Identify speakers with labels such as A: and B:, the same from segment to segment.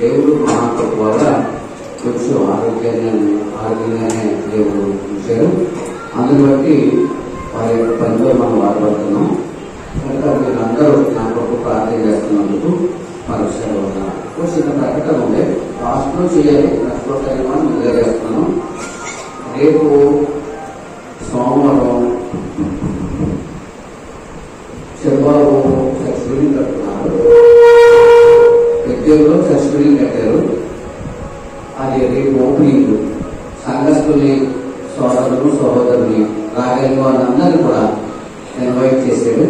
A: దేవుడు మహాత్మ వల్ల కొంచెం ఆరోగ్యంగానే దేవుడు చూశారు. అందుని బట్టి వారి యొక్క పనిలో మనం వాడబడుతున్నాం. కనుక మీరు అందరూ నా కొరకు ప్రార్థన చేస్తున్నందుకు పరీక్షలో ఉన్నారు. చిన్న ప్రకటన ఉంది, లాస్ట్లో చేయాలి, నెక్స్ట్లో మనం ముందుగా చేస్తున్నాను. రేపు సోమవారం చెరుబాబు చర్చ్ బిల్డింగ్ కట్టుకున్నారు. పెద్దలో చర్చ్ బిల్డింగ్ కట్టారు. అది రేపు ఓపెనింగ్. సంఘస్థుల్ని, సోదరులు సహోదరుని, రాగలిగిన వాళ్ళందరినీ కూడా ఇన్వైట్ చేశాడు.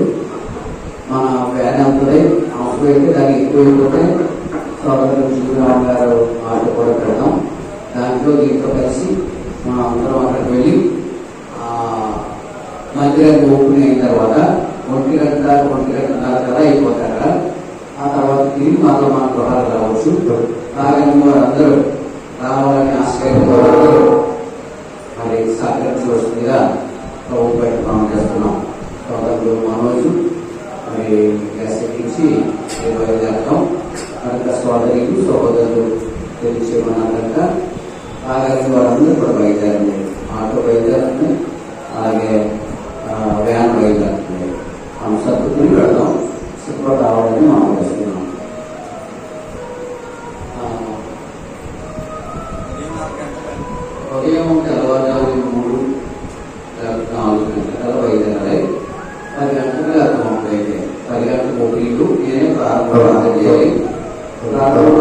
A: మన ఫ్యాన్ అవుతుంది, అవసరమైతే దానికి ఎక్కువైపోతే సోదరులు శివరామ్ గారు ఆట కూడా పెడతాం. దాంట్లో దీంట్లో కలిసి మనం అందరం అక్కడికి వెళ్ళి మందిరాన్ని ఓపెన్ అయిన తర్వాత 1 గంట కదా అయిపోతారు. ఆ తర్వాత తిరిగి మళ్ళీ మన గృహాలు రావచ్చు. రాగలిగిన వారందరూ రావాలని ఆశ్రయించారు. మరి సహకరించవలసిందిగా ప్రభు బయట మనం చేస్తున్నాం. సోదరులు మనోజు మరి ఎక్కించి బయలుదేరతాం. కనుక సోదరులు సహోదరులు తెలిసేమన్నాక రాగలిగిన వారందరూ కూడా బయలుదేరండి. ఆటో బయలుదేరుతుంది, అలాగే వ్యాన్ బయలుదేరుతుంది. మనం సర్దుకుని వెళ్దాం. సిద్ధం రావాలని మనం చేస్తున్నాం. ఉదయం తెల్లవారుజాము 3-4 గంటల బయలుదేరాలి. 10 గంటలకు అర్థమవుతాయి. 10 గంటలకు ఓపికలు నేనే ప్రారంభం చేయాలి. ప్రారంభ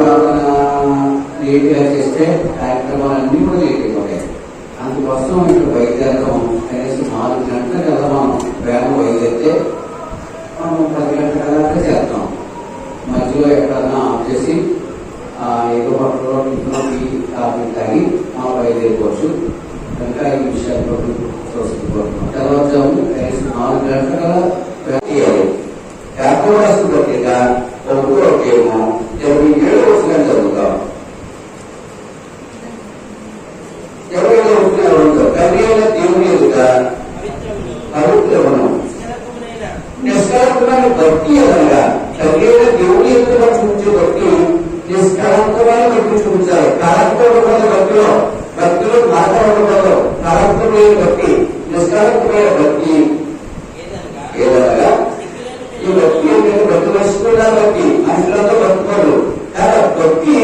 A: లేట్గా చేస్తే కార్యక్రమాలన్నీ కూడా లేట్ అయిపోతాయి. అందుకోసం ఇక్కడ బయలుదేరడం కనీసం 4 గంటల కదా మనం వ్యాన్ బయలుదేరితే మనం 10 గంటల దాకా చేస్తాం. మధ్యలో ఎక్కడన్నా ఆఫ్ చేసి ఏదో పక్కలో ఇంట్లోకి కాఫీ తాగి మనం బయలుదేరుకోవచ్చు. కనుక ఈ విషయాల్లో చూసుకుంటున్నాం. తెల్లవారుజాము కనీసం 4 గంటల చేయాలి. యాకోబు పత్రిక 1వ అధ్యాయము 27వ వచనం చదువుతాం. 27వ వచనంలో కన్యల దేవుని ఎదుట పవిత్రమును నిష్కలంకమైన భక్తి అనగా కన్యల దేవుని ఎదుట చూపించే భక్తి నిష్కలంకమైన భక్తి చూపించాలి. కలంకం భక్తిలో మాత్రం ఉండకూడదు. కలంకమైన భక్తి, నిష్కలంకమైన భక్తి ఏదనగా ఈ భక్తి ఏంటంటే భక్తి మనుషుల భక్తి, మనుషులతో భక్తులు. కానీ భక్తి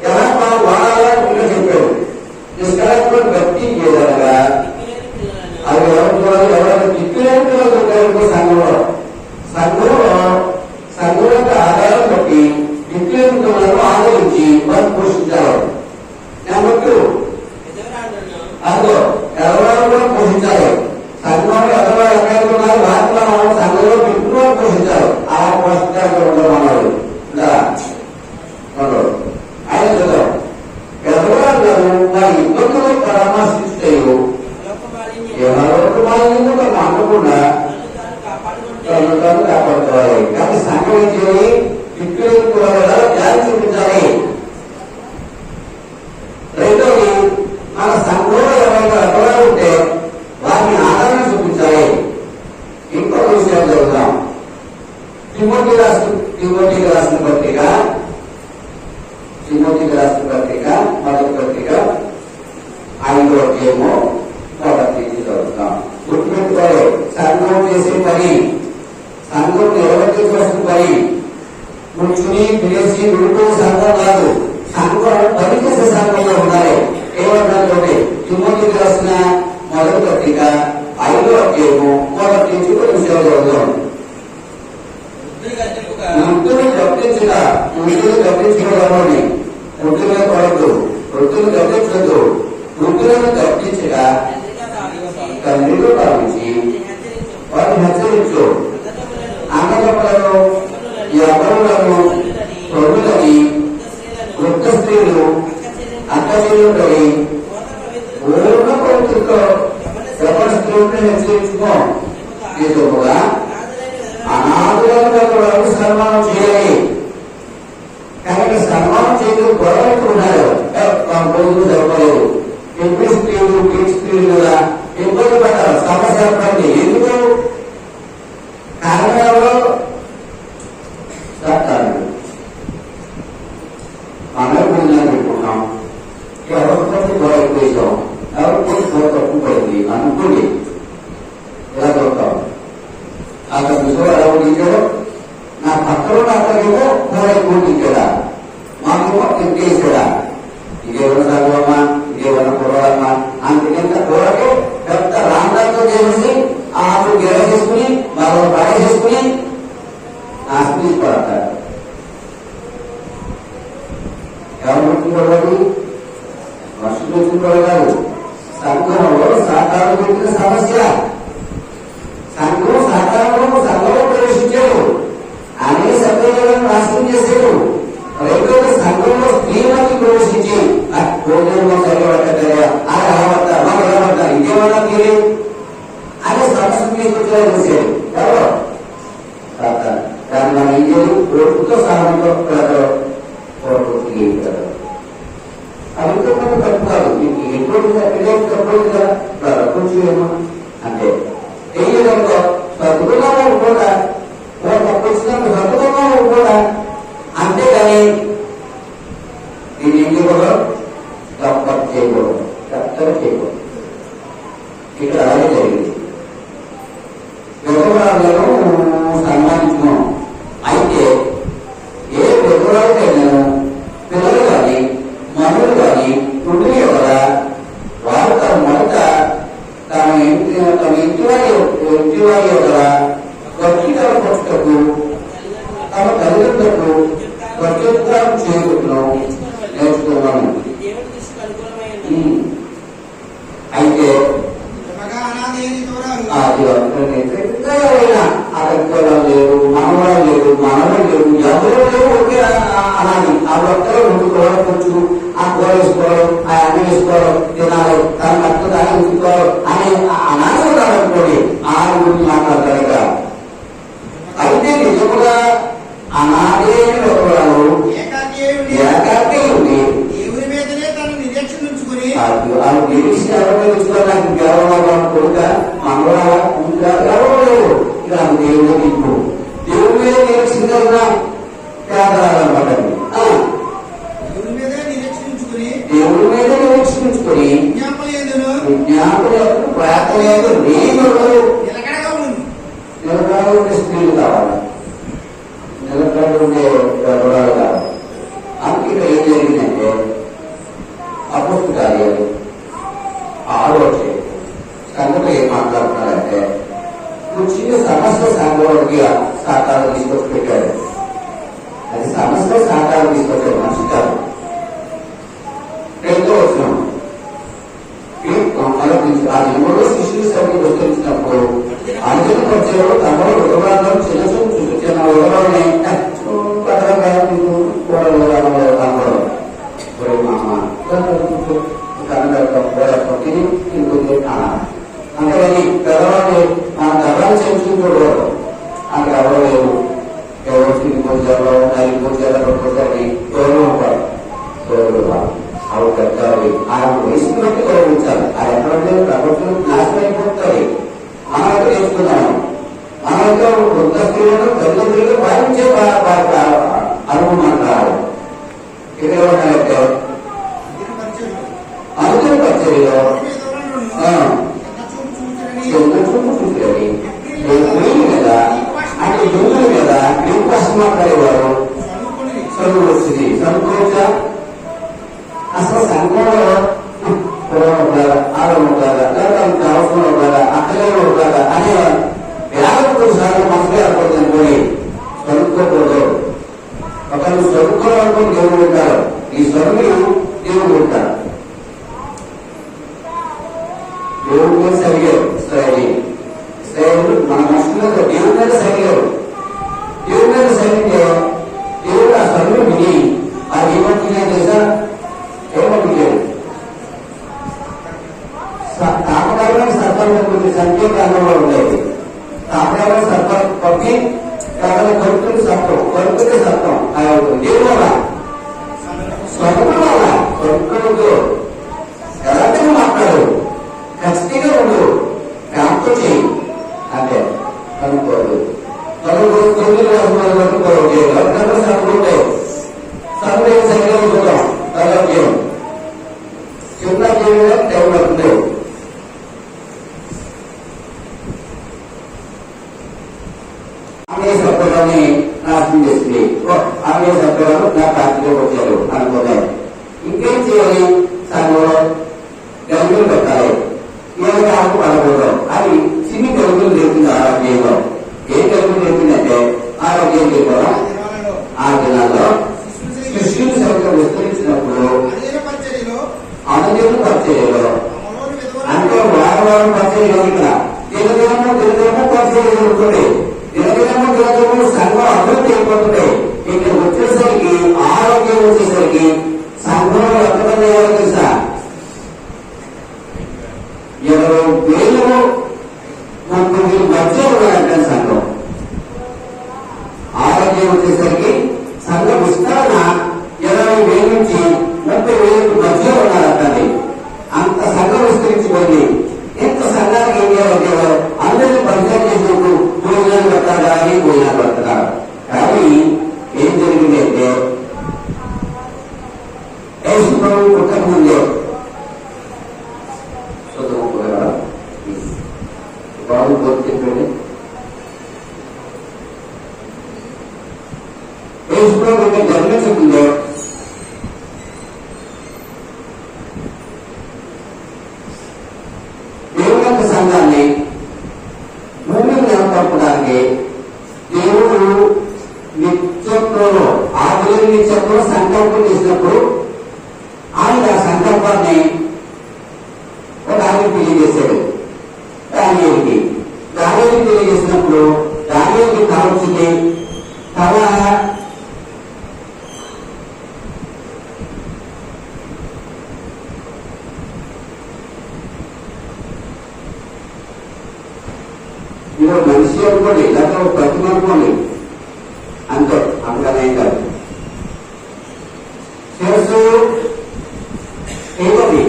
A: ఎలా మనం వాడాలని చెప్పాడు. నిష్కలంకమైన భక్తి ఏదనగా అది ఎవరు చూడాలి, ఎవరైనా దిక్కులేని పిల్లలు ఉంటారు సంఘంలో. సంఘం యొక్క ఆదాయం బట్టి దిక్కులేని పిల్లలను ఆదరించి వారిని పోషించాలి. నెంబర్ 2 అందులో ఎవరు కూడా పోషించాలి. సంఘంలో ఎవరు ఎక్కడైతే ఉన్నారు వాటిలో సంఘంలో దిక్కులో పోషించాలి. అలా పోషించాలి ఉండమన్నాడు. ఆయన చూద్దాం. ఎవరు వారి ఇబ్బందులు పరామర్శిస్తాయో ఎవరు మాలిన్యంగా మానకుండా కాపాడుకోవాలి. కానీ సంఘం ఏం చేయాలి? దిక్కులు జాగ్రత్త చూపించాలి. రెండోది, మన సంఘంలో ఎవరైనా ఎక్కడా ఉంటే వారిని ఆదరణ చూపించాలి. ఇంకొక విషయం చదువుతాం. తిమోతికి రాసిన పత్రిక మొదటి పత్రిక 5వ అధ్యాయము 1 చదువుతాం. గుర్తుపెట్టుకోవాలి, సంఘం చేసే పని, సంఘం నిర్వర్తించవలసిన పని కూర్చుని తినేసి విడుకో సంఘం కాదు. సంఘం పని చేసే సంఘంలో ఉండాలి. ఏమంటే తిమోతికి రాసిన మొదటి పత్రిక 5వ అధ్యాయము 1 విషయాలు చదువుతాం. వృద్ధులు గమనించడం వృద్ధులను పడద్దు, వృద్ధులు గమనించదు. వృద్ధులను తప్పించగా తండ్రిలో భావించి వారిని హెచ్చరించు. అన్నదమ్ములను, యవ్వనులను, ప్రభులని, వృద్ధ స్త్రీలు, అక్క చెల్లులని పూర్ణ పవిత్రతో యవ్వన స్త్రీలను హెచ్చరించుకో. నిజముగా అనాథులను సన్మానం చేయాలి. కానీ సన్మానం చేయడం గొడవలు ఉన్నారు. రోజులు జరపలేదు. ఎంపీ స్త్రీలు కదా ఇబ్బంది పడ్డారు. సమస్య పడింది. ఎందుకు? కారణంలో మనమే భోజనాలు పెట్టుకుంటాం, ఎవరికి కూర ఎక్కువ వేసాం, ఎవరికి కూర తక్కువ పడింది అనుకోండి, ఎలా చూస్తాం. అక్కడ చూసాడు ఎలా ఉడికాడో, నా పక్కన అక్కడేమో కూర ఎక్కువ ఉడికాడా, మాకేమో తింటేసాడా, ఇదేమన్నా చదువమ్మా, ఇదేమన్నా కూరమ్మా, అందుకంత కూరకి పెద్ద రాండాలతో చేసి ఆకు గిర చేసుకుని మరో పడ చేసుకుని నాశనం తీసుకోవడతారు. ఎవరు పెట్టుకోవాలి? వర్షం పెట్టుకోవాలి కాదు. సంఘంలో సహకారం పెట్టిన సమస్య, సంఘం సహకారంలో సంఘంలో ప్రవేశించారు, అనే సభ్యులను నాశనం చేశారు. రైతులు సంఘంలో స్త్రీలకి ప్రవేశించి భోజనంలో సరిపడతారా, అది అలవడతారు, వాళ్ళు అలవడతారు, ఇంకేమన్నా తీరే అనే సమస్య తీసుకొచ్చేలా చేశారు. ఎవరో దాన్ని మనం ఏం చేయాలి? ఓటుతో సహాయంతో అవితో మనం తప్పు కాదు, మీకు ఎటువంటి తప్పదు కదా, కొంచెం ఏమో అంటే ఏం లేదంటే సర్దుకున్నా కూడా తప్పు వచ్చినప్పుడు సర్దుకున్నా కూడా, అంతేగాని దీన్ని ఏం చేయకూడదు, తప్ప చేయకూడదు, తప్పని చేయకూడదు. ఇక్కడ అలాగే జరిగింది. విధవరాలను సన్మానించుకున్నాం. అయితే ఏ విధవరాలకైనా పిల్లలు కానీ మనులు కానీ పుట్టిన కదా, వారు తమ మొదట తమ ఇంటి వారి కదా వర్గీకరణ పట్టుటకు తమ తల్లిదండ్రులకు వర్గీకరణ చేయకుండా నేర్చుకున్నాను. అయితే ఎవరైనా అక్కడ లేరు, మనవరాలు లేరు, మనవరం లేరు, ఎవరు లేరు, ఒకే అనాలి. ఆ భక్తులు ముందు కోరవచ్చు, ఆ కూర వేసుకోవడం, ఆ అన్నం వేసుకోవడం, తినాలి, తన భక్త దాన్ని ఉంచుకోవడం అనే అనాలి ఉన్నాడనుకోండి, ఆ గురించి మాట్లాడతారు. అయితే నిజముగా అనాదే ఒకరు ఏకాగ్రత ఉంది,
B: దేవుని మీదనే తను నిరీక్షణ ఉంచుకుని
A: వాళ్ళు నిరీక్షణ ఎవరు ఉంచుకోవడానికి గౌరవం కొడుక మంగళ ఎవరు లేవు. ఇక దేవుడు నీకు దేవుడి మీద నిరీక్షణ పేదరాలన్నమాట.
B: దేవుని మీదే నిరీక్షణ ఉంచుకుని
A: దేవుడి మీద నిరీక్షణ ఉంచుకొని విజ్ఞాపన ప్రార్థన
B: నిలకడగా ఉంది.
A: నిలకడ ఉండే స్త్రీలు కావాలి, నిలకడ ఉండే గౌరవాలు కావాలి. అందుకే ఇక్కడ ఏం జరిగిందంటే అపోస్తల కార్యాలు 6వ అధ్యాయం సంఘంలో ఏం మాట్లాడుతున్నారంటే, నువ్వు చిన్న సమస్య సంఘంలోకి సహకారం తీసుకొచ్చి పెట్టాడు. అది సమస్య సహకారం తీసుకొచ్చాడు, మనిషి కాదు. 2వ వచనం ఆ జన్మలో శిష్యులు సభ్యులు విస్తరించినప్పుడు అంజన పరిచయంలో తమలో వివరాలను చిన్న చూపు చిన్న వివరాలని అంతేగాని పెద్దవాళ్ళు మన గర్వాన్ని చేయించుకుంటూ అక్కడ ఎవరు లేరు, ఎవరు తిరిగిపోతారో నలిగిపోతారో పోతారని ఎవరు ఉంటారు. ఆవిడ పెద్దవాళ్ళు ఆయన వయసుకు బట్టి గౌరవించాలి. ఆ ఎక్కడంటే ప్రభుత్వం నాశనం అయిపోతాయి. మనమైతే నేర్చుకున్నాము, మనమైతే వృద్ధ స్త్రీలను తల్లిదండ్రులు భావించే అనుభవం మనకు రావాలి. ఇక్కడ ఏమన్నారంటే అనుకున్న పరిచర్యలో చిన్న చూపు చూసేది కదా, అంటే దుమ్ములు కదా, నీకు కష్టం మాట్లాడేవారు చదువు వచ్చింది చదువుకోవచ్చా? అసలు సంఘంలో ఆడలు ఉండాలా, లేదా అవసరం ఉండాలా, అక్కలేరు ఉండాలా అనే వేలకు సార్లు మనసులో ఏర్పడుతుంది అనుకోని చదువుకోకూడదు. ఒకరు చదువుకోవాలనుకుని దేవుడు ఉంటారు, ఈ చదువులు దేవుడు ఉంటారు. దేవుడి మీద సరిగారు ఇస్రాయేలు మన మనుషుల మీద దేవుడి మీద సరిగారు. దేవుడి మీద సరిగితే దేవుడు ఆ చదువు విని అది ఏమంటున్నా తెలుసా? ఏమంటున్నాడు? తాపకాలమైన సర్పాన్ని కొన్ని సంకేతాలలో ఉండేది. తాపకాలమైన సర్పం పప్పి కేవలం కరుకుని సర్పం, కరుకునే సర్పం అవుతుంది. దేవుడు వల్ల స్వరూపం వల్ల స్వరూపంతో ఎలాంటి మాట్లాడు, ఖచ్చితంగా ఉండు, కాంతో చేయి అంటే అనుకోదు. తొమ్మిది వరకు సరుకులు ఉంటాయి, సరుకులు సరిగ్గా సభ్యులు నా పార్టీలోకి వచ్చారు అనుకున్నాయి. ఇంకేం చేయాలి? సంఘంలో గెలుపులు పెట్టాలి. ఏమైనా ఆకు పడకూడదు. అది చిన్ని గెలుపులు లేకుండా ఆరోగ్యంలో ఏం గెలుపులు లేకుందంటే ఆరోగ్యం లేకుండా ఆ దినాల్లో శిష్యులు సరిగ్గా విస్తరించినప్పుడు అనుదిన పరిచర్యలో అంటే వారం పరిచర్యలు ఇక్కడ దినదినము పరిచర్యలు జరుగుతుంది. దినదినము సంఘం అభివృద్ధి అయిపోతుంది. ఇక్కడ వచ్చేసరికి ఆరోగ్యం వచ్చేసరికి సంఘంలో ఎంతమంది అయ్యారో తెలుసా? 20,000 మధ్య ఉన్నారంటే సంఘం. ఆరోగ్యం వచ్చేసరికి సంఘం విస్తరణ 20,000 నుంచి 30,000 మధ్య ఉన్నారంటండి. అంత సంఘం విస్తరించిపోయింది. ఇంత సంఘానికి ఏం చేయాలంటే అందరినీ పరిచయం చేసినప్పుడు భోజనాలు పెడతారా అని భోజనాలు పెడతారు. కానీ ఏం జరిగింది అంటే యేసు ప్రభువు పుట్టక ముందే బాబు బోధ చెప్పండి. యేసు ప్రభువు జన్మించకుందే దేవుని యొక్క సంఘాన్ని భూమి నెలకొల్పడానికి దేవుడు నిత్యంలో ఆదిలో నిత్యంలో సంకల్పం చేసినప్పుడు ఆయన ఆ సంకల్పాన్ని ఒక ఆయన తెలియజేశాడు. దానియేలుకి తెలియజేసినప్పుడు దానియేలుకి కావాల్సింది తన మనిషి అనుకోండి, లేకపోతే ఒక ప్రతిమ అనుకోండి, అంతే అందుకనే కాదు. శిరస్సు ఏమది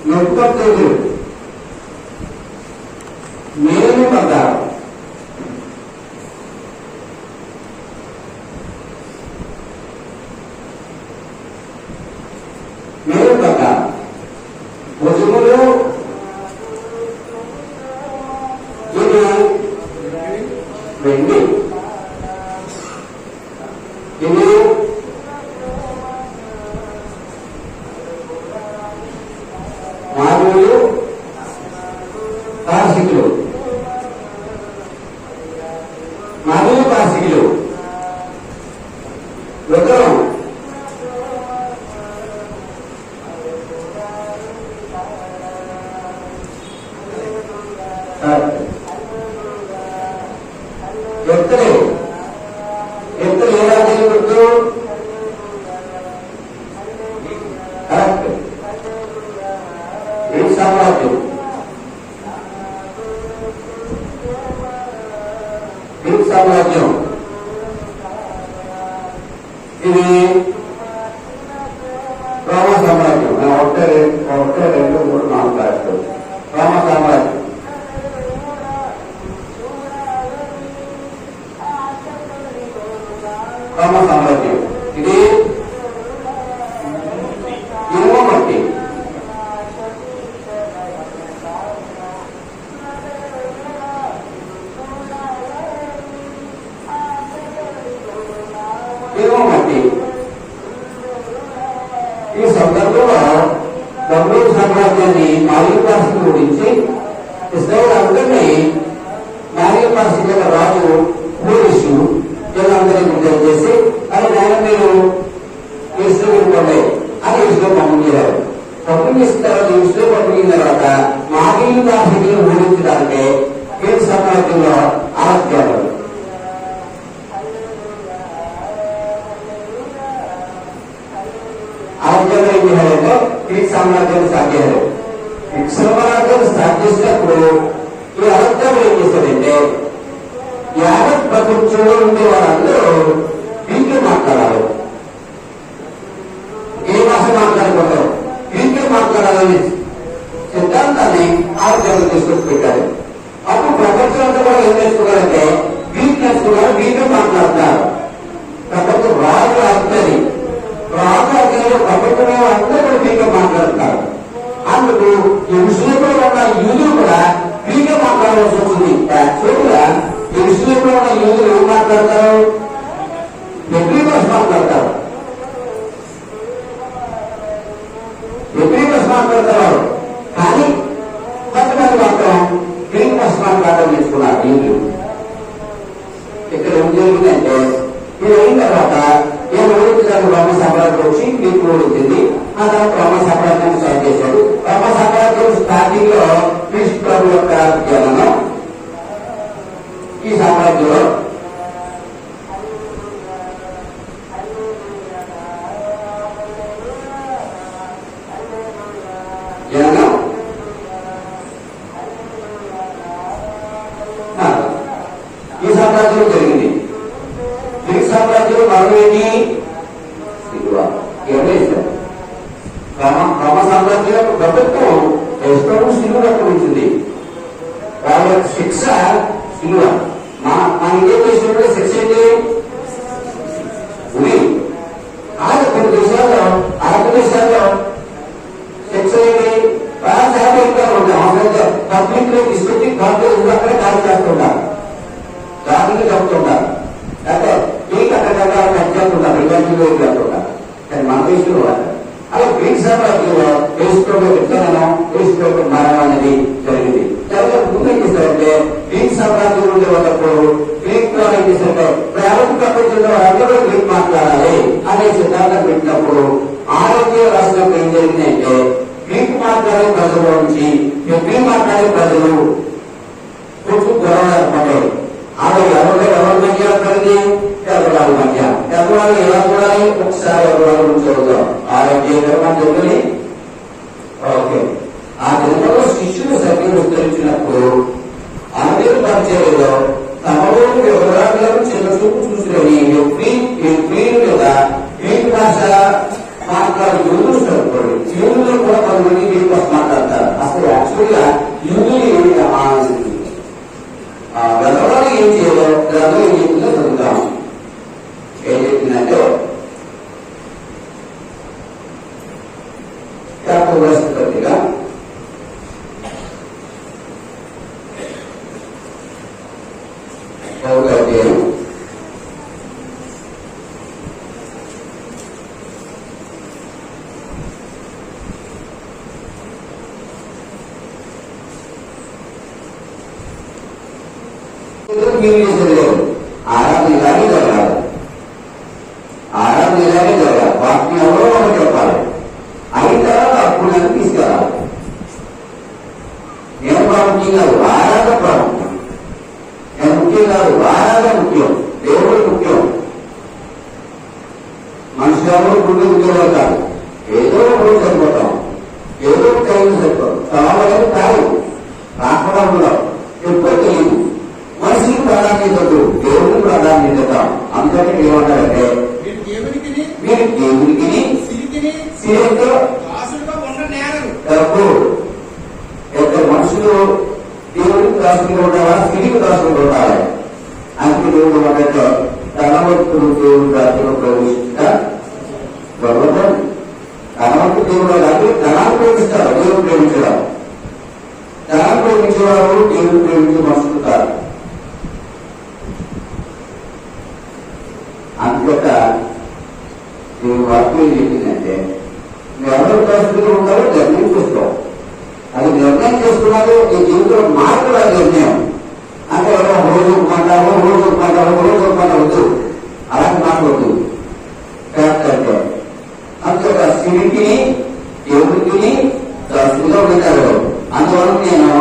A: నొప్పలేదు, మేలు పడ్డారు. మేలు పడ్డారు. భుజములు ఇది వెండి, ఇది మామూలు పార్సికులు, మామూలు పార్సికులు ఉత్తరం ఎత్తలు ఏ రాజ్యం గుర్తు కరెక్ట్ ఏ సామ్రాజ్యం సామ్రాజ్యం ఇది రోమ సామ్రాజ్యం. 1, 2, 3, 4 రాష్ట్రం రోమ సామ్రాజ్యం. రోమ సామ్రాజ్యం ఇది ఇనుమ మట్టి. ఈ సందర్భంలో బబులోను సామ్రాజ్యాన్ని మాలిక పార్సికులు ఓడించి ఇశ్రాయేలు అందరినీ మాలిక పార్సికుల రాజు హోరేషు వీళ్ళందరినీ చేసి అది నేను మీరు ఇసుకుంటే అది ఇసులో పంపించారు. పంపించిన తర్వాత ఇసులో పంపించిన తర్వాత మాలిక పార్సికులను ఓడించడానికి ఈ సామ్రాజ్యంలో ఆరోగ్యాలు ఆరోగ్యంలో ఏం చేయాలంటే ఈ సామ్రాజ్యాన్ని స్టార్ట్ చేయాలి. ఈ సామ్రాజ్యాన్ని స్టార్ట్ చేసినప్పుడు ఈ ఆరోగ్యం ఏం చేశారంటే యావత్ ప్రపంచంలో ఉండే వాళ్ళందరూ వీటిలో మాట్లాడాలి. ఏ భాష మాట్లాడకూడదు, వీటిలో మాట్లాడాలని సిద్ధాంతాన్ని ఆరోగ్యంలో తీసుకొచ్చి పెట్టారు. అప్పుడు ప్రపంచం అంతా కూడా ఏం నేర్చుకోవాలంటే వీటిని నేర్చుకున్నారు వీళ్ళు మాట్లాడతారు. కాబట్టి రాజు అర్థది రాజు అర్థంలో ప్రపంచంలో అందరూ వీళ్ళు మాట్లాడతారు. అందుకు ఈ విషయంలో ఉన్న యూదులు కూడా వీళ్ళు మాట్లాడాల్సి వస్తుంది. యాక్చువల్గా ఈ విషయంలో ఉన్న యూదులు ఏం మాట్లాడతారు? ఎబ్రీ భాష మాట్లాడతారు. ఎబ్రీ భాష మాట్లాడతారు. కానీ కొంతమంది మాత్రం గ్రీక్ భాష మాట్లాడడం నేర్చుకున్నారు యూదులు. ఇక్కడ ఏం జరిగిందంటే ఇది అయిన తర్వాత నేను ఓడించడానికి బ్రహ్మ సామ్రాజ్యం వచ్చి గ్రీకు ఓడించింది. ఆ తర్వాత బ్రహ్మ సామ్రాజ్యాన్ని స్టార్ట్ చేశాడు. బ్రహ్మ సామ్రాజ్యం స్టార్టింగ్ లో క్రీస్తు ప్రభు యొక్క జననం ఈ సామ్రాజ్యంలో జననం ఈ సామ్రాజ్యంలో జరిగింది. గ్రీక్ సామ్రాజ్యంలో మరొకటి రోమ సామ్రాజ్యం యొక్క ప్రభుత్వం ఎస్టోను సిలువ రక్షించింది. వాళ్ళ యొక్క శిక్ష సిలువ. మన ఇండియా దేశంలో శిక్ష ఏంటి? ఉరి. అది కొన్ని దేశాల్లో అరబ్ దేశాల్లో శిక్ష ఏంటి? పబ్లిక్ లో తీసుకొచ్చి గవర్నమెంట్ అక్కడ కాల్ చేస్తుంటారు, జాగ్రత్తగా చెప్తుంటారు. అయితే మీకు అక్కడ పెంచుతుంటారు, రివెన్యూలో వెళ్తుంటారు. కానీ మన దేశంలో అలా గ్రీక్ సామ్రాజ్యంలో యేసుప్రభు విత్తనం యేసుప్రభు మరణం అనేది జరిగింది. ముందు ఏం చేస్తారంటే గ్రీక్ సామ్రాజ్యం ఉండే వాళ్ళప్పుడు గ్రీక్ లో ఏం చేస్తారంటే ప్రపంచ ప్రపంచంలో అందరూ గ్రీక్ మాట్లాడాలి అనే సిద్ధాంతం పెట్టినప్పుడు ఆరోగ్య రాష్ట్రంలో ఏం జరిగిందంటే గ్రీక్ మాట్లాడే ప్రజల నుంచి గ్రీక్ మాట్లాడే ప్రజలు కొంచెం గొడవ ఏర్పడ్డాయి. అలా ఎవరి మధ్య ఏర్పడింది? ఎర్రవాళ్ళ మధ్య. ఎర్రవాళ్ళు ఎలా చూడాలి? ఒకసారి ఎర్రవాళ్ళ గురించి చదువుతాం. ఆరోగ్యకరమైన జరుగుని ఓకే. ఆ జన్మలో శిష్యులు సభ్యులు విస్తరించినప్పుడు అందరూ పరిచయంలో తమలో వివరాలను చిన్న చూపు చూసుకొని గ్రీకు లేదా గ్రీక్ భాష మాట్లాడే యూదులు చదువుకోండి. యూదులు కూడా కొంతమంది గ్రీక్ భాష మాట్లాడతారు. అసలు యాక్చువల్గా యూదులు గతంలో ఏం చేయాలో గ్రంథం ఏం చెప్తుందో చదువుతాం. ఏం చెప్తుందంటే పత్రిక 10వ అధ్యాయం 6 ఇలాగే జరగాలి. 6 ఇలాగే జరగాలి. వాటిని ఎవరో ఒకటి చెప్పాలి. అయిన తర్వాత అప్పుడు నన్ను తీసుకురావాలి. నేను ప్రాముఖ్యం కాదు, ఆరాధన ప్రాముఖ్యం. నేను ముఖ్యం కాదు, ఆరాధన ముఖ్యం. దేవుడు ముఖ్యం. మనుషులు ఎవరు గుండె ఉద్యోగాలు కాదు. ఏదో ఒకటి సరిపోతాం, ఏదో ఒక టైం సరిపోతాం. చాలా కాదు రాకపోవడం ఎప్పుడు తెలియదు. మనిషికి ప్రాధాన్యత దేవుడికి ప్రాధాన్యత. అందుకని ఏమంటారంటే మీరు దేవుడికి సిరితో మనుషులు దేవుడికి దాసులుగా ఉండాలా, సిరికి దాసులుగా ఉండాలి. అందుకే దేవుడు అంటే ధనవంతుడు దేవుడు రాజ్యంలో ప్రవేశించ భగవంతుడు ధనవంతుడు దేవుడు కాదు. ధనాన్ని ప్రేమిస్తారు, దేవుడు ప్రేమించడం. ధనాన్ని ప్రేమించేవారు దేవుడు ప్రేమించే మనుషులు కాదు. అందుచేత నేను వాక్యం చెప్పిందంటే ఎవరు పరిస్థితులు ఉంటారో నిర్ణయం చేసుకోవాలి. అది నిర్ణయం చేసుకున్నారు. ఈ జీవితంలో మార్పు నిర్ణయం అంటే రోజు ఒప్పుకుంటాము, రోజు ఒప్పుకుంటాము, రోజు ఒప్పుకుంటా అలాంటి మాట్లాడదు. కరెక్ట్ అంటే అందుచేత సిరికి దేవుడికి దాసులుగా ఉంటారు. అందువల్ల నేను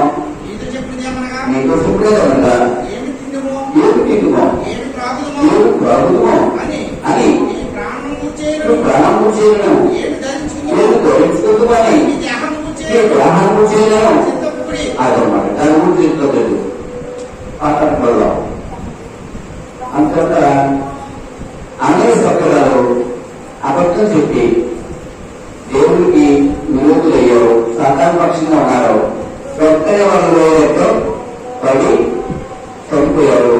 A: నీకు చెప్పలేదనగా ఏమి తింటుమో ఏమి ప్రాగుమో అని ప్రాణము చేయను, ఏమి ధరించుకుందామని గ్రహణము చేయలేను. అదనమాట దాని గురించి తెలుసుకోలేదు మాట్లాడుకోవడం. అంతటా అనేక సభ్యులు అబద్ధం చెప్పి దేవుడికి విరోధులయ్యారు, సాధారణ ఉన్నారు. వెంటనే వాళ్ళు పడి చనిపోయారు.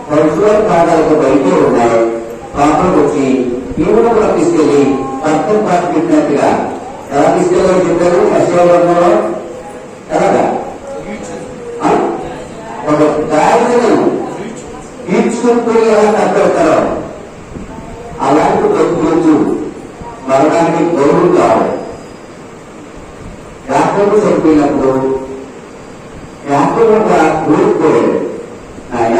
A: పరుశువారి పాదాలకు బయటే ఉన్నాయి. పాపలకు వచ్చి ఈవును కూడా తీసుకెళ్లి రక్తం పాటు పెట్టినట్టుగా ఎలా తీసుకెళ్ళాలో చెప్పారు. యెషయాలో ఎలాగా ఒక గాడిదను ఈడ్చుకుంటూ ఎలా కట్టెడతారో అలాంటి బ్రతుకులు మరణానికి గౌరవం కావాలి. యాకోబు చనిపోయినప్పుడు యాకోబు కూడా ఊరిపోయాడు. ఆయన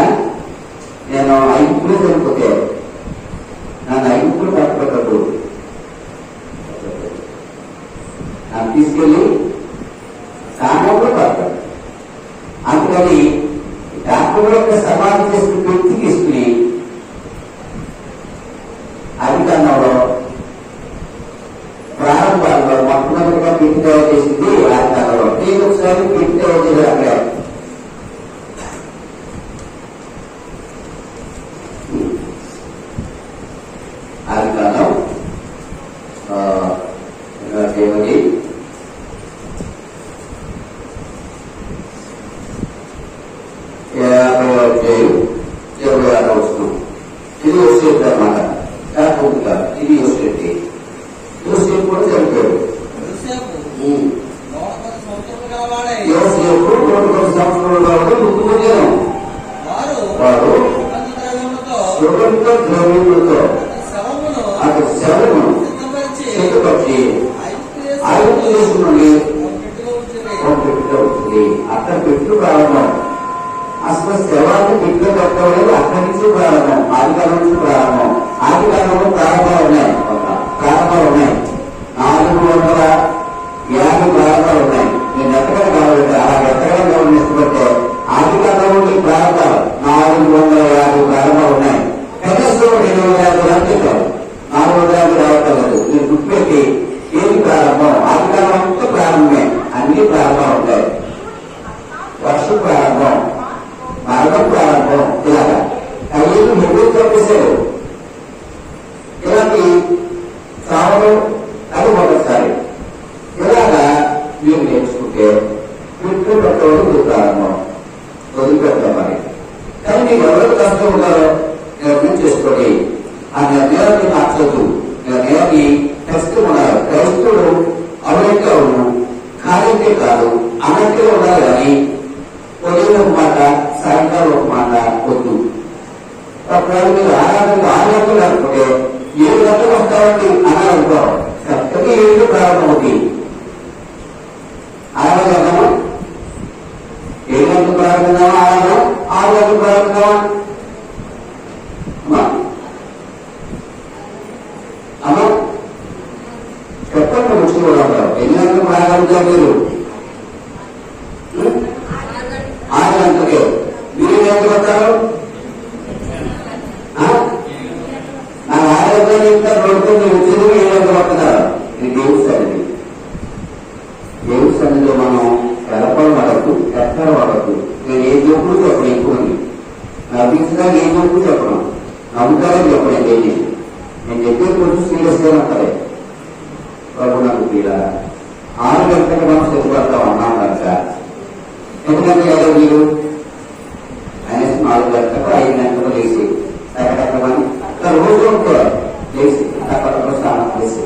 A: నేను ఐదుగురు చనిపోతే నన్ను ఐదుగురు పట్టుకోటప్పుడు నన్ను తీసుకెళ్ళి సామోలో పడతాడు. అందుకని యాకోబు యొక్క సమాధి చేసుకుని పెట్టి తీసుకుని అధికారంలో ప్రారంభాల్లో మొట్టమొదటిగా పెట్టి తయారు చేసింది అధికారంలో. నేను ఒకసారి పెట్టి తయారు చేశారు అక్కడ. అధికారం దేవుడి 50వ అధ్యాయం 26వ వచనం. ఇది యోసేపు అన్నమాట. యాకోబు కాదు, ఇది యోసేపు. యోసేపు కూడా చనిపోయాడు. యోసేపు 110 సంవత్సరాలు ముక్కుపోయాను. వారు సుగంధ ద్రవ్యములతో అతని శవమును సిద్ధపరిచి ఐగుప్తు దేశం నుండి ఉంటుంది. అక్కడ పెట్టు ప్రారంభం. అసలు శవాన్ని పెట్టులో పెట్టలేదు. అక్కడి నుంచి ప్రారంభం, ఆదికాలం నుంచి ప్రారంభం. ఆదికాలంలో ప్రారంభాలు ఉన్నాయి, 450 ప్రారంభాలు ఉన్నాయి. నేను ఎత్తగా కావాలంటే అలా ఎత్తగా కావాలని ఇష్టపడితే ఆదికాలం నుండి ప్రారంభాలు 450 ప్రారంభాలు ఉన్నాయి. కనీసం 250 అందించారు. 450 రావట్లేదు. మీరు గుర్తుపెట్టి ఏది ప్రారంభం? ఆదికాలం అంతా ప్రారంభమే. అన్ని ప్రారంభాలు ఉంటాయి. వర్షం ప్రారంభం, మరణం ప్రారంభం. ఇలాగా అవి హెబ్రీ చెప్పేశారు. ఇలాంటి చావడం అది మొదటిసారి. ఇలాగా మీరు నేర్చుకుంటే పిట్లు పెట్టవడం ప్రారంభం వదిలిపెడతాం. మరి కానీ మీకు ఎవరికి కష్టం ఉన్నారో నిర్ణయం చేసుకొని ఆ నిర్ణయాన్ని మార్చదు. నిర్ణయాన్ని కష్టం ఉన్నారు. క్రైస్తవుడు అమెరికా కార్యంటే కాదు, అమెరికా ఉండాలి. కానీ ఉదయం ఒక మాట, సాయంకాలం ఒక మాట వద్దు. ఒకవేళ మీరు ఆరాధనలు లేకపోతే 7 గంటలకు వస్తామండి అన్నారనుకో, చక్కగా 7 ప్రారంభం అవుతుంది. ఆరాధన చేద్దామా? 7 గంటలకు ప్రారంభిద్దామా? ఆరాధన 6 గంటలకు ప్రారంభిద్దామా? అమ్మా చెప్పండి. ముఖ్యం కూడా ఉంటారు. 8 గంటలకు ప్రారంభించారు మీరు. 6 గంటలకే మీరు ఎంత పడతారు? నాకు 6 గంటలు ఇంకా 2 గంటలు వచ్చింది. 7 గంటలు పడుతున్నారు. ఇది దేవుడి సన్నిధి. దేవుడి సన్నిధిలో మనం ఎలపలు వాడద్దు, ఎక్కడ వాడద్దు. నేను ఏ జోకులు చెప్పను. ఎక్కువ నవ్వించగా ఏ జోకులు చెప్పను, నవ్వుతారని చెప్పను. ఏంటి నేను చెప్పే కొంచెం సీరియస్ గా ఉంటాయి. ప్రభు నాకు ఇలా 6 గంటలకు మనం సిద్ధపడతాం అన్నాం కనుక. ఎందుకంటే ఏదో మీరు అనేసి 4 గంటలకు 5 గంటలకు లేచి ఎక్కడెక్కమని రోజు ఉంటే లేచి అక్కడ స్నానం చేసి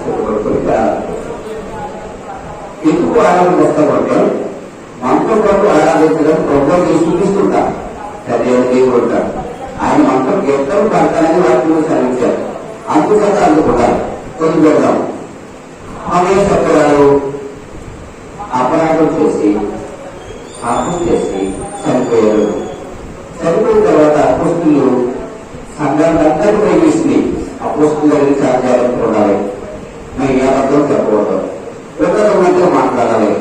A: సిద్ధపడుకొని ఎందుకు ఆరాధన చేస్తామంటే మంత్రం ప్రభు ఆరాధించడం ప్రభుత్వం చేసి చూపిస్తుంటా. దేవుడు ఉంటారు. ఆయన మంత్రం కీర్తనం పడతానని వాటిని సరించారు. అందుచేత అందుకుంటారు. కొన్ని పెడదాం. ఆమె చెప్పడాలు అపరాధం చేసి పాపం చేసి చనిపోయారు. చనిపోయిన తర్వాత అపోస్తులు సంఘాన్ని అందరికీ ప్రేమిస్తుంది. అపోస్తులు దగ్గర చాలా జాగ్రత్తగా ఉండాలి. మేము ఏ అర్థం చెప్పకూడదు. వ్యక్తిగతంగా మాట్లాడాలి.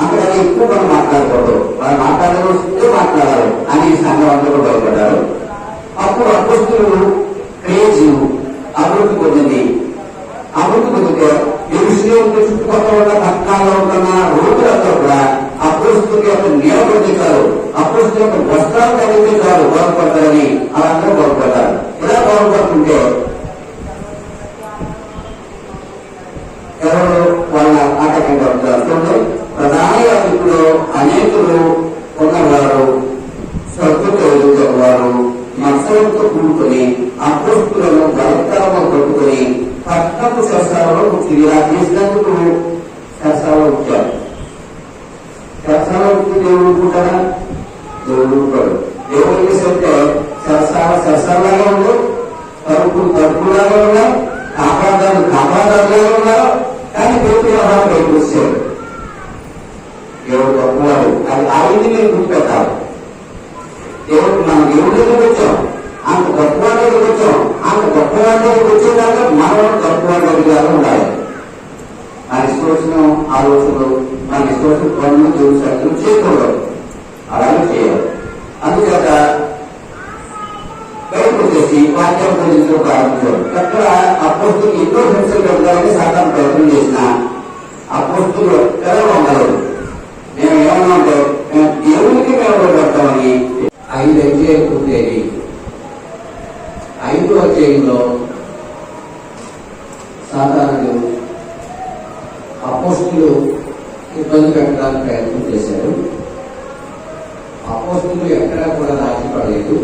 A: అక్కడ ఎక్కువ మనం మాట్లాడకూడదు. వాళ్ళు మాట్లాడవలసిందే మాట్లాడాలి అని సంఘం అందరూ భయపడ్డారు. అప్పుడు అపోస్తులు క్రేజీవ్ అభివృద్ధి పొందింది. అభివృద్ధి పొందితే ఎరుషలేము చుట్టుపక్కల ఉన్న పట్టణాల్లో ఉన్న రోగులంతా కూడా అపోస్తుల యొక్క నిలబడితారు. అపోస్తుల యొక్క వస్త్రాలు కలిగితే చాలు బాగుపడతారని వాళ్ళందరూ బాగుపడతారు. ఇలా బాగుపడుతుంటే ఎవరు వాళ్ళ ఆటంకంగా ఉంటారు. ప్రధాన యాజకులు అనేకులు ఉన్నవారు స్వర్గతో తీసుకొని అపోస్తులను బలత్కారంలో పట్టుకొని పట్టణపు శస్త్రాలలో కూర్చుని ఇలా చేసినందుకు శస్త్రాలు వచ్చారు. శస్త్రాలు వచ్చి దేవుడు ఉంటారా? దేవుడు ఉంటాడు. దేవుడు చేస్తే శస్త్రాలాగా ఉండవు, తరుపులాగా ఉన్నాయి, కాపాదారులాగా ఉన్నారు. కానీ దేవుడు వ్యవహారం బయటకు వచ్చాడు. దేవుడు గొప్పవాడు. అది ఆయన్ని మీరు గుర్తుపెట్టాలి. దేవుడు మనం దేవుడి దగ్గరకు వచ్చాం, అంత గొప్పవాడి దగ్గరకు వచ్చాం. అంత గొప్పవాడి దగ్గరకు వచ్చేదాకా మనం గొప్పవాడి దగ్గర ఉండాలి. మన ఇష్టం వచ్చిన ఆలోచనలు, మన ఇష్టం వచ్చిన పనులు, దేవుడు సరిగ్గా చేయకూడదు. అలాగే చేయాలి. అందుచేత బయటకు వచ్చేసి వాక్యం బోధించడం ప్రారంభించారు. అక్కడ అపోస్తులు ఎన్నో హింసలు పెట్టాలని సాధారణ ప్రయత్నం చేసిన అపోస్తులు ఎలా ఉండదు. మేము ఏమన్నా అంటే మేము దేవునికి మేము పెడతామని 5 అధ్యాయం ఉండేది. 5వ అధ్యాయంలో సాధారణులు అపోస్తులు ఇబ్బంది పెట్టడానికి ప్రయత్నం చేశారు. అపోస్తులు ఎక్కడా కూడా రాజీపడలేదు.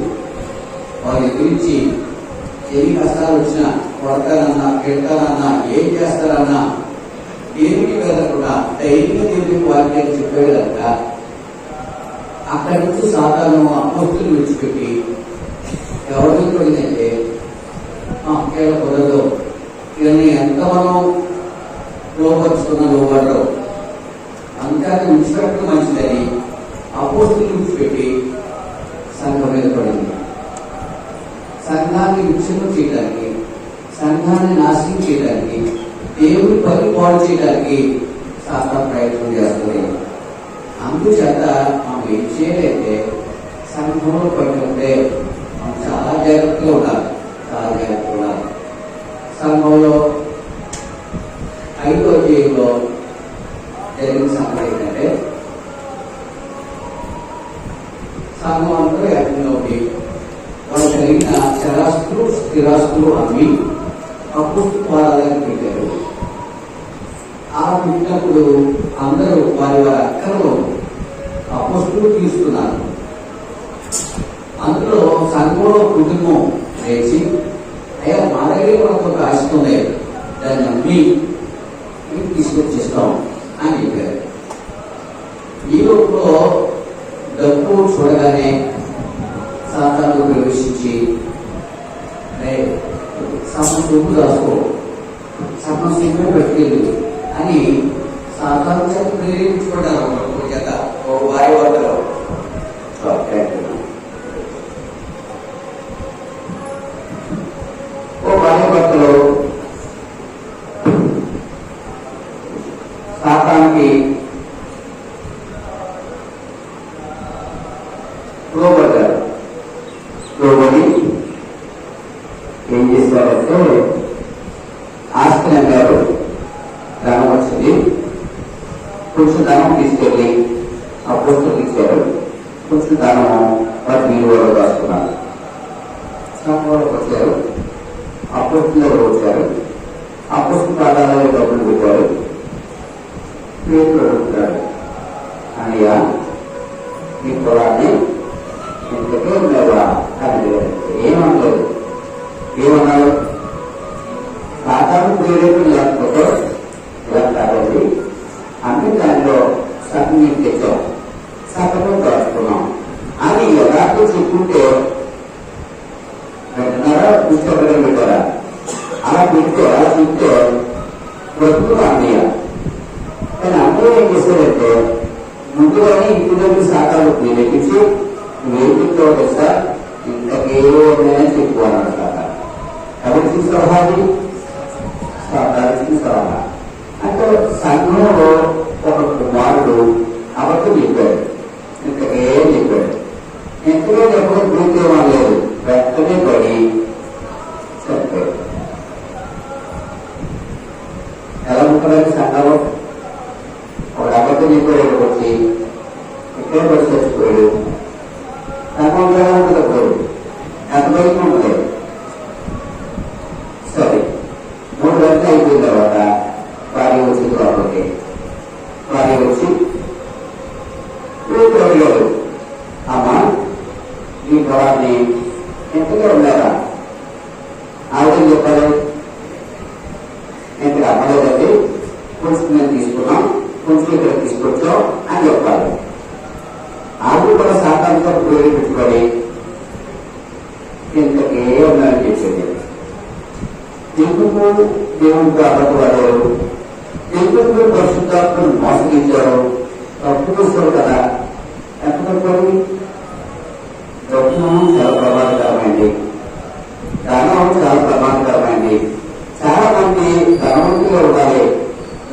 A: వారి గురించి ఎన్ని కష్టాలు వచ్చినా, కొడతానన్నా, పెడతానన్నా, ఏం చేస్తారన్నా దేవుని వెళ్ళకుండా ధైర్యంగా దేవునికి వాక్యాన్ని చెప్పే కనుక అక్కడి నుంచి సాధారణ అపోస్తులు విడిచిపెట్టి ఎవరికి పడిందంటే కేవలం కుదరదు, ఇవన్నీ ఎంత మనం లోపరుచుకున్న లోపడరు, అంతే విడిచిపెట్టడం మంచిదని అపోస్తులు విడిచిపెట్టి సంఘం మీద పడింది. సంఘాన్ని విచ్ఛిన్నం చేయడానికి, సంఘాన్ని నాశనం చేయడానికి, దేవుని పని పాడు చేయడానికి శాస్త్ర ప్రయత్నం చేస్తుంది. అందుచేత మనం ఏం చేయలేదే సంఘంలో పడుతుంటే మనం చాలా జాగ్రత్తగా ఉండాలి. చాలా జాగ్రత్తగా ఉండాలి. సంఘంలో 5వ అధ్యాయంలో జరిగిన సంగతి ఏంటంటే సంఘం అంతా ఏకంగా ఉండి వాళ్ళు కలిగిన చరాస్తులు స్థిరాస్తులు అమ్మి అపోస్తుల పాదాలను పెట్టారు. ఆ పెట్టినప్పుడు అందరూ వారి వారి అక్కర్లో అపోస్తులు తీసుకున్నారు. అందులో సంఘంలో కుటుంబం లేచి అయ్యా మా దగ్గర కూడా కొంత ఆశిస్తుంది, దాన్ని అమ్మి తీసుకొచ్చేస్తాం అని చెప్పారు. ఈ లోపల డబ్బు చూడగానే సాతాను ప్రవేశించి సగం సొమ్ము దాసుకో, సగం సిగ్గు పెట్టుకెళ్ళు అని సాతాను చేత ప్రేరేపించుకుంటారు. చేత ఓ వారి వార్తలో సాతానికి లోబడ్డారు. లోబడి ఏం చేశారంటే ఆస్తి అన్నారు, ధనం వచ్చింది, కొంచెం ధనం తీసుకెళ్ళి అపోస్తులకు ఇచ్చారు. కొంచెం ధనం వారి విలువలో రాసుకున్నారు. సంఘంలోకి వచ్చారు, అపోస్తులకు వచ్చారు. అపోస్తుల పాదాలలో డబ్బులు పెట్టారు. పేర్లు అడుగుతారు, అన్నయ్య మీ పొలాన్ని ఇంతకే ఉండేవా అని ఏమనలేదు. ఏమన్నారు? సాధారణ ప్రేరేపణ లేకపోతే ఇలా కాదండి, అన్ని దానిలో సగం తెచ్చాం, సగం దాచుకున్నాం అని యథార్థ చెప్పుకుంటే పెట్టినారా, పుస్తకం పెట్టారా? అలా పెడితే అలా చెప్తే బ్రతుకు అన్నయ్య. కానీ అందరూ ఏం చేశారంటే ముందుగానే ఇంటి దగ్గర శాఖలు ప్రేరేపించి వేదికతో తెస్తా ఇంతకేమైనా చెప్పుకోవాలన్న శాఖ. ఎవరికి సలహాది? సాధారణ సలహా. అంటే సంఘంలో ఒక కుమారుడు అబద్ధం చెప్పాడు, ఇంతకేం చెప్పాడు. ఎంతగా చెప్పడం పూర్తివ్వడం లేదు, వెంటనే పడి చనిపోయాడు. ఎలా ఉంటారు సంఘంలో? ఒక అబద్ధం చెప్పాడు, వచ్చి ఎక్కడ పడి చచ్చిపోయాడు. సంఘంలో ఉంటుంది పోయాడు, ఎంత బయట ఉంటుంది. సరే 3 గంటలు అయిపోయిన తర్వాత భార్య వచ్చింది లోపలికి. భార్య వచ్చి అడిగాడు, అమ్మా మీ పొలాన్ని ఎంతగా ఉన్నారా ఎందుకు దేవునికి అబద్ధపడ్డారు, ఎందుకు పరిశుద్ధాత్మను మోసగించారు? తప్పు చూస్తారు కదా. ఎంత తప్పదు? డబ్బు చాలా ప్రమాదకరమైంది, ధనం చాలా ప్రమాదకరమైంది. చాలా మంది ధనవంతులుగా ఉండాలి,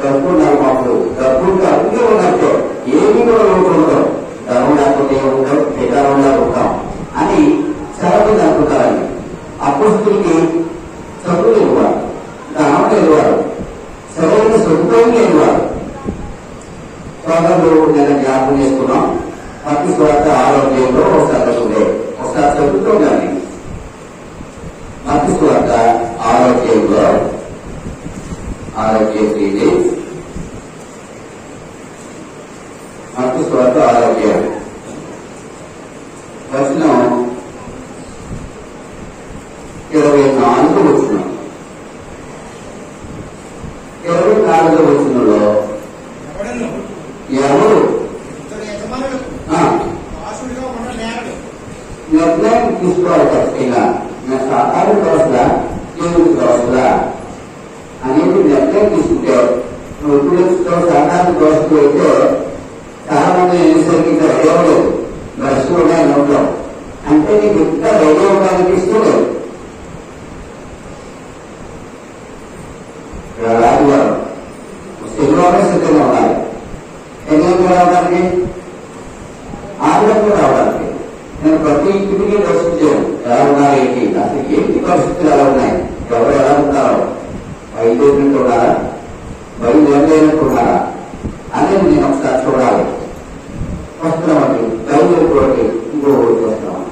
A: డబ్బు ఉండాలి. మాకు డబ్బు ఉంటే అన్నీ ఉన్నట్టే, ఏమి కూడా ఉండవు. ధనం లేకపోతే ఏముంటాం, పిల్లలు ఉంటాం అని చాలా మంది అనుకుంటారండి. అపోస్తులకి చదువు లేనివారు, ధనం లేనివారు, సరైన సదుపాయం లేనివారు. సోదరులు నేను జ్ఞాపకం చేసుకున్నాం. మత్తయి సువార్త 6వ అధ్యాయంలో ఒకసారి ఉండే, ఒకసారి చదువుతూ కానీ మత్తయి సువార్త 6వ అధ్యాయంలో 6వ అధ్యాయం మత్తయి సువార్త 6వ అధ్యాయం వచనం 24 వచనం. 24వ వచనంలో ఎవరు నిర్ణయం తీసుకోవాలి ఖచ్చితంగా. నా సాధారణ దోషలా దేవుడి దోషలా అనేది నిర్ణయం తీసుకుంటే, నువ్వు ఇప్పుడు సాధారణ దోషలు అయితే చాలా మంది అనేసరికి ఇంకా రెడీ అవ్వలేదు, బస్సులు ఉన్నాయని ఉంటాం. అంటే నీకు ఇంకా రెడీ అవ్వడానికి ఇష్టలేదు. ఆదివారం శనివారం సిద్ధంగా ఉండాలి. ఎన్ని రావడానికి? ఆదివారం రావడానికి. నేను ప్రతి ఇంటికి దర్శించాను. ఎలా ఉన్నారు ఏంటి, అసలు ఏంటి పరిస్థితులు ఎలా ఉన్నాయి, ఎవరు ఎలా ఉంటారో, బయలుదేరినట్టు ఉన్నారా, బయలుదేరినట్టు ఉన్నారా అనేది నేను ఒకసారి చూడాలి. వస్తున్నామండి, బయలుదేరిపోయి ఇంకో ఊరికి వస్తున్నాం.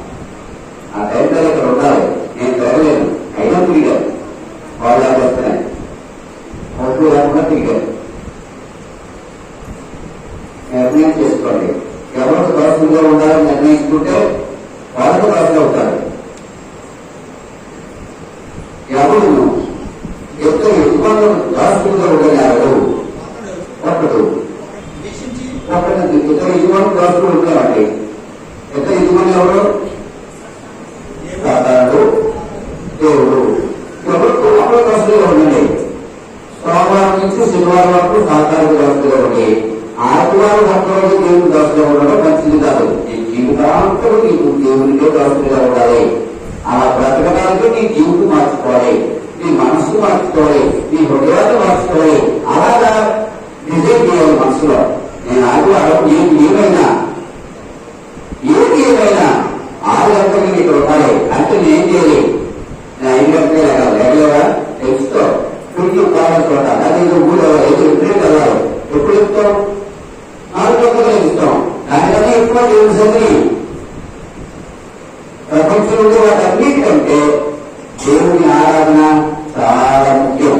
A: ఆ టైంలో ఇక్కడ ఉండాలి. నేను తిరగలేను, అయినా తిరిగాను. వాళ్ళు ఎలా వస్తున్నాయి, ఒడ్డు లేకుండా తిరిగాను. నిర్ణయం చేసుకోండి. ఎవరికి దోషంగా ఉండాలని నిర్ణయించుకుంటే వాళ్ళకి దోషంగా ఉంటారు. ఎవరు ఇద్దరు యజమానులు దోషంగా ఉండని ఎవరు ఒకడు ఇద్దరు యజమానులు దోషంగా ఉంటారండి. ఇద్దరు యజమానులు ఎవరు? సాతానుడు, దేవుడు. ఎవరు అప్పుడు దోషంగా ఉండండి. సోమవారం నుంచి శనివారం వరకు సాతానుడు దోషంగా ఉండి, ఆదివారం ఒక్కరోజు దేవుని దోషంగా ఉండడం మంచిది కాదు. నీ జీవితాంతం నీకు దేవునికే దోషంగా ఉండాలి. అలా బ్రతకడానికి నీ జీవితం మార్చుకోవాలి, నీ మనసు మార్చుకోవాలి, నీ హృదయాన్ని మార్చుకోవాలి. అలాగా నిజం చేయాలి మనసులో. నేను ఆదివారం ఏమైనా ఆరు గంటలకి నీకు ఉండాలి అంటే నేను చేయాలి. నేను 5 గంటలే లేగలేవా తెలుసుకో. పుట్టి కావాలి చోట అది ఊళ్ళో ఎప్పుడే వెళ్ళాలి. ఎప్పుడు చెప్తాం? 4 గంటలు ఇస్తాం. దానికన్నా ఎక్కువ దేవుని సన్ని ప్రపంచంలో వాటన్నిటికంటే దేవుని ఆరాధన చాలా ముఖ్యం.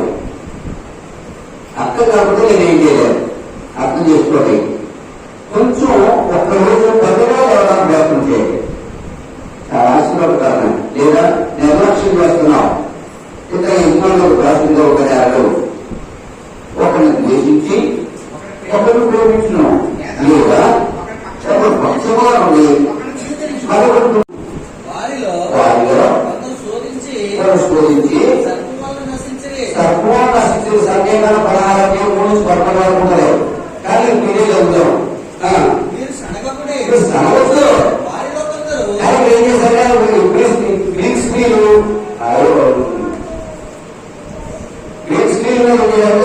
A: అర్థం కాకపోతే నేనేం చేయలేదు. అర్థం చేసుకోండి. కొంచెం ఒక్కరోజు 10 రోజులు ఎవరైనా ప్రయత్నం చేయండి. చాలా ఆశీర్వాదకరం. లేదా నిర్లక్ష్యం చేస్తున్నాం. ఇతర యజమానులకు దాసులుగా ఒకరు ఒకరిని ద్వేషించి ఒకరిని ప్రేమించడం, లేదా ఒకరు పక్షంగా ఉండి మరొకరు వారిలో శోధించి సర్వాలు నశించిన సంకేతాల పదహారం 3 స్వర్గాలు ఉంటారు. కానీ మీరే చెబుతాం సనవద్దు. ఆయన ఏం చేశారు? గ్రీక్ స్త్రీలు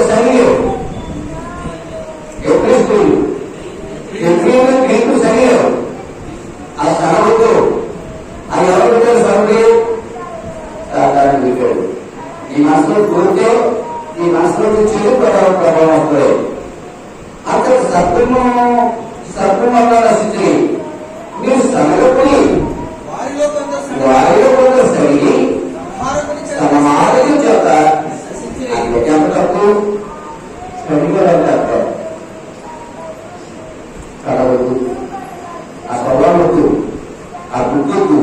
A: సరిలేవు. ఎప్పుడు స్త్రీలు గ్రీకు సరిలేవు. ఆ సనవద్దు. అది ఎవరు పెట్టారు? సరుడి సాధారణ పెట్టాడు. ఈ మనసులో కోరితే ఈ మనసులో చెడు ప్రభావం వస్తుంది. అక్కడ సర్పం వల్ల నశించి మీరు సనగపడి వారిలో కొందరు సరిగి తన మాటలు చేత ఎంత తప్పు సరిగలంటే అర్థం. కలవద్దు, ఆ స్వభావం వద్దు, ఆ బుద్ధొద్దు.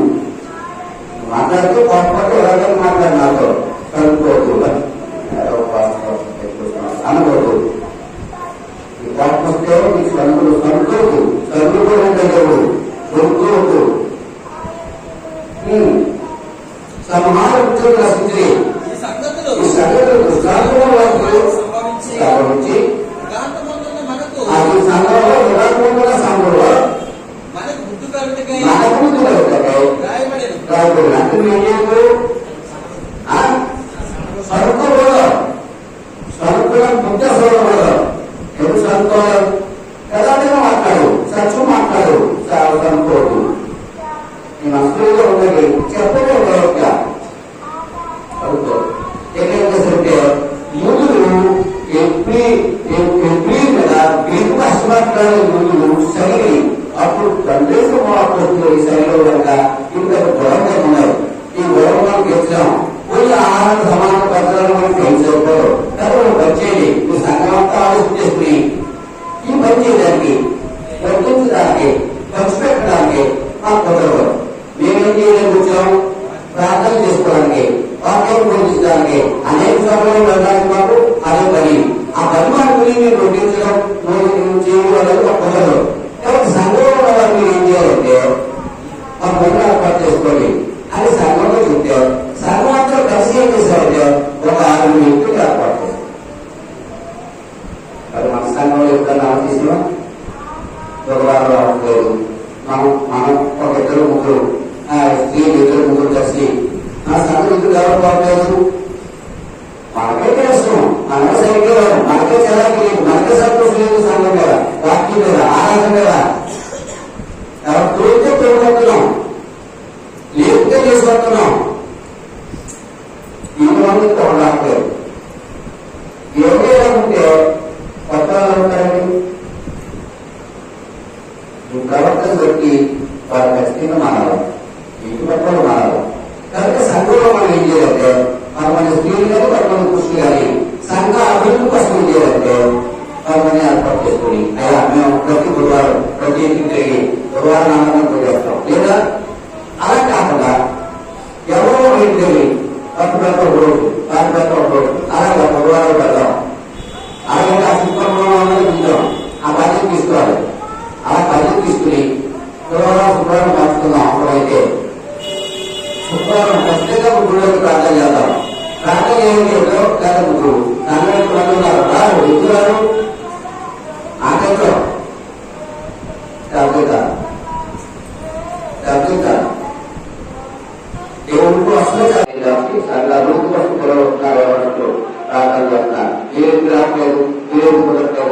A: మాట్లాడుతూ పాటు ఎవరైనా మాట్లాడి నాతో కలుపుకోవద్దు, అనకూడదు. ఈ పాపం వస్తే నీకు సరుకోవద్దు, సరుకోవద్దు, దొరుకోవద్దు. సంహార ఉద్యోగం నశించి ఈ సంగతులు అక్కడి నుంచి
B: యుగాంతమందున్న మనకు
A: అది సంఘంలో యుగాత్మక సంఘంలో
B: మనకు బుద్ధి కలుగుటకై
A: మనకు బుద్ధి కలుగుటకై
B: రాయబడిన
A: రాయబడిన. అంటే ఏం చేయదు సరుకులు సరుకులను బుద్ధ సౌకర్యం ఎవరు సరుకోలేదు యథార్థంగా మాట్లాడు సచ్చు మాట్లాడు సరుకోదు ఈ మనసులో ఉన్నది చెప్పలే సరుకో ఎక్కడికి యూదులు ఎప్పుడు మీద గ్రీకు భాష మాట్లాడే యూదులు శైలి అప్పుడు తండ్రి మాట్లాడుతూ ఈ శైలిలో కనుక ఇంత గొడవగా ఉన్నారు. ఈ గొడవ మనం గెలిచాం కొన్ని ఆహార సమాన పత్రాలు మనం గెలిచేప్పుడు తర్వాత వచ్చేది ఈ సంఘం అంతా ఆలోచన చేసుకుని ఈ పని చేయడానికి వర్తించడానికి ఖర్చు పెట్టడానికి మాకు కుదరదు. మేమేం చేయడానికి వచ్చాం ప్రార్థన చేసుకోవడానికి వాక్యం బోధించడానికి అనేక సమయంలో వెళ్ళడానికి మాకు అదే పని. ఆ పని మాటని మీరు వడ్డించడం చేయడం అనేది మాకు కుదరదు. కాబట్టి సంఘంలో ఉన్న వారు మీరు ఏం చేయాలంటే ఆ పని ఏర్పాటు చేసుకోండి అని సంఘంలో చెప్తే సంఘం అంతా కలిసి ఏం చేశారంటే ఒక 6 వ్యక్తులు ఏర్పాటు చేస్తారు. మరి మన సంఘంలో ఎప్పుడన్నా తీసినా ఒక వారం రావట్లేదు. మనం ఒక 2 ముగ్గురు స్త్రీలు 2 ముగ్గురు కలిసి నా సంఘం ఎందుకు ఎవరు బాగలేదు మనకే తెలుస్తాం మనకే సరిగ్గా మనకే చదవకి మనకే సంతోషం లేదు. సంఘం మీద వాక్యం మీద ఆరాధన మీద ఎవరు తోడితే తోడుకుంటున్నాం లేకపోతే చేసుకుంటున్నాం. ఈ మంది తోడలేదు ఏమైనా ఉంటే కొత్త వాళ్ళు ఉంటారండి. ఈ ప్రవర్తన బట్టి వారు ఖచ్చితంగా మారాలి. ఇంటి పక్కన మారాలి. కనుక సంఘంలో మనం ఏం చేయాలంటే మన స్త్రీలు కానీ పక్కన పురుషులు కానీ సంఘ అభివృద్ధి కోసం ఏం చేయాలంటే వాళ్ళని ఏర్పాటు చేసుకుని అయ్యా మేము ప్రతి గురువారం ప్రతి ఇంటికి తిరిగి గురువారం ఆనందం పోయేస్తాం. లేదా అలా కాకుండా ఎవరో ఇంటికి వెళ్ళి పట్టు పెద్ద ఒక రోజు పాటి పెద్ద ఒక రోజు అలాగే గురువారం పెడతాం. అలాగే ఆ శుక్రవారం ఉంటాం. ఆ బాధ్యత తీసుకోవాలి. అలా బాధ్యత తీసుకుని శుక్రవారం మార్చుకుందాం. అప్పుడైతే శుక్రవారం ఖచ్చితంగా గురువులకు ప్రార్థన చేద్దాం. ప్రార్థన ఏమిటి లేదా ముగ్గురు కన్నెట్టు మంది ఉన్నారు రారు ఎందుకు ఆటంలో దేవుడికి వస్తుంది సంఘ అభివృద్ధి కోసం పిల్లలు ప్రార్థన చేస్తున్నారు. ఏ రావట్లేదు ఏ కుదరట్లేదు